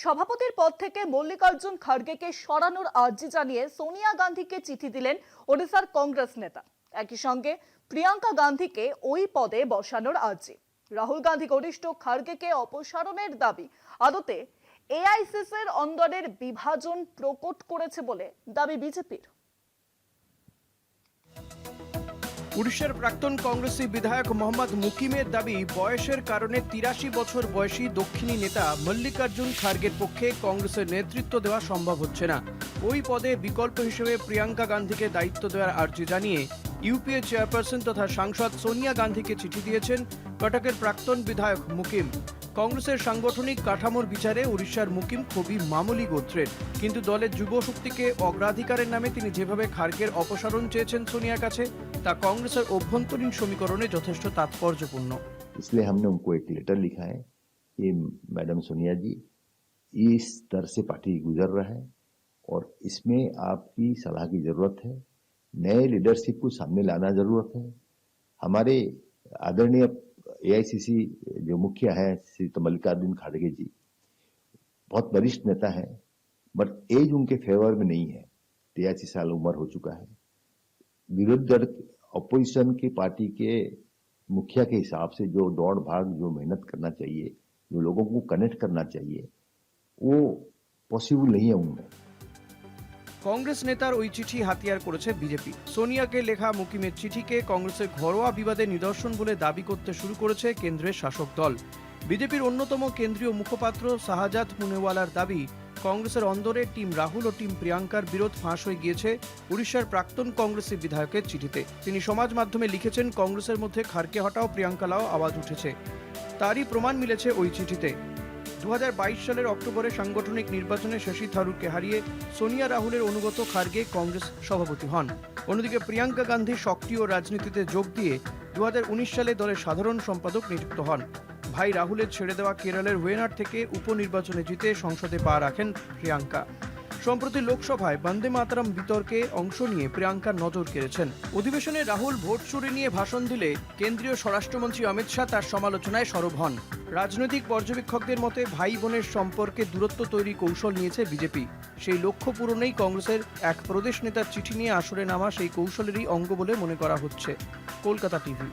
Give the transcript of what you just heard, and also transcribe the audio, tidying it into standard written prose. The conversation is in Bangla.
সভাপতির পদ থেকে মল্লিকার্জুন খাড়গেকে সরানোর আর্জি জানিয়ে সোনিয়া গান্ধীকে চিঠি দিলেন ওড়িশার কংগ্রেস নেতা। একই সঙ্গে প্রিয়াঙ্কা গান্ধীকে ওই পদে বসানোর আর্জি। রাহুল গান্ধী ঘনিষ্ঠ খাড়গেকে অপসারণের দাবি আদতে এআইসিসির অন্দরের বিভাজন প্রকট করেছে বলে দাবি বিজেপির। উড়িষ্যার প্রাক্তন কংগ্রেসী বিধায়ক মোহাম্মদ মুকিমের দাবি, বয়সের কারণে ৮৩ বছর বয়সী দক্ষিণী নেতা মল্লিকার্জুন খাড়গের পক্ষে কংগ্রেসের নেতৃত্ব দেওয়া সম্ভব হচ্ছে না। ওই পদে বিকল্প হিসেবে প্রিয়াঙ্কা গান্ধীকে দায়িত্ব দেওয়ার আর্জি জানিয়ে ইউপিএ চেয়ারপারসন তথা সাংসদ সোনিয়া গান্ধীকে চিঠি দিয়েছেন কটকের প্রাক্তন বিধায়ক মুকিম। কংগ্রেসের সাংগঠনিক কাঠামোর বিচারে উড়িষ্যার মুকিম খুবই মামুলি গোত্রের, কিন্তু দলের যুব শক্তিকে অগ্রাধিকারের নামে তিনি যেভাবে খাড়গের অপসারণ চেয়েছেন সোনিয়ার কাছে, তা কংগ্রেসের অভ্যন্তরীণ সমীকরণে যথেষ্ট তাৎপর্যপূর্ণ। इसलिए हमने उनको एक लेटर लिखा है कि मैडम सोनिया जी, इस दर से पार्टी गुजर रहा है और इसमें आपकी सलाह की जरूरत है। नए लीडरशिप को सामने लाना जरूरत है। हमारे आदरणीय एआईसीसी जो मुखिया है श्री मल्लिकार्जुन खाड़गे जी बहुत वरिष्ठ नेता है, बट एज उनके फेवर में नहीं है। 83 साल उम्र हो चुका है। विरोधी दल अपोजिशन की पार्टी के मुखिया के हिसाब से जो दौड़ भाग, जो मेहनत करना चाहिए, जो लोगों को कनेक्ट करना चाहिए, वो पॉसिबल नहीं है उनमें। কংগ্রেস নেতার ওই চিঠি হাতিয়ার করেছে বিজেপি। সোনিয়াকে লেখা মুকিমের চিঠিকে কংগ্রেসের ঘরোয়া বিবাদের নিদর্শন বলে দাবি করতে শুরু করেছে কেন্দ্রের শাসক দল। বিজেপির অন্যতম কেন্দ্রীয় মুখপাত্র শাহজাদ পুনেওয়ালার দাবি, কংগ্রেসের অন্দরে টিম রাহুল ও টিম প্রিয়াঙ্কার বিরোধ ফাঁস হয়ে গিয়েছে উড়িষ্যার প্রাক্তন কংগ্রেসী বিধায়কের চিঠিতে। তিনি সমাজ মাধ্যমে লিখেছেন, কংগ্রেসের মধ্যে খাড়কে হটাও প্রিয়াঙ্কা লাও আওয়াজ উঠেছে। তারই প্রমাণ মিলেছে ওই চিঠিতে। 2022 সালের অক্টোবরে সাংগঠনিক নির্বাচনে শশী থারুরকে হারিয়ে সোনিয়া রাহুলের অনুগত খাড়গে কংগ্রেস সভাপতি হন। অন্যদিকে প্রিয়াঙ্কা গান্ধী সক্রিয় রাজনীতিতে যোগ দিয়ে 2019 সালে দলের সাধারণ সম্পাদক নিযুক্ত হন। ভাই রাহুলের ছেড়ে দেওয়া কেরলের ওয়েনাড থেকে উপনির্বাচনে জিতে সংসদে পা রাখেন প্রিয়াঙ্কা। সম্প্রতি লোকসভায় বন্দে মাতরম বিতর্কে অংশ নিয়ে প্রিয়াঙ্কা নজর কেড়েছেন। অধিবেশনে রাহুল ভোট চুরি নিয়ে ভাষণ দিলে কেন্দ্রীয় স্বরাষ্ট্রমন্ত্রী অমিত শাহ তার সমালোচনায় সরব হন। রাজনৈতিক পর্যবেক্ষকদের মতে ভাই বোনের সম্পর্কে দূরত্ব তৈরি কৌশল নিয়েছে বিজেপি। সেই লক্ষ্য পূরণেই কংগ্রেসের এক প্রদেশ নেতার চিঠি নিয়ে আসরে নামা সেই কৌশলেরই অঙ্গ বলে মনে করা হচ্ছে। কলকাতা টিভি।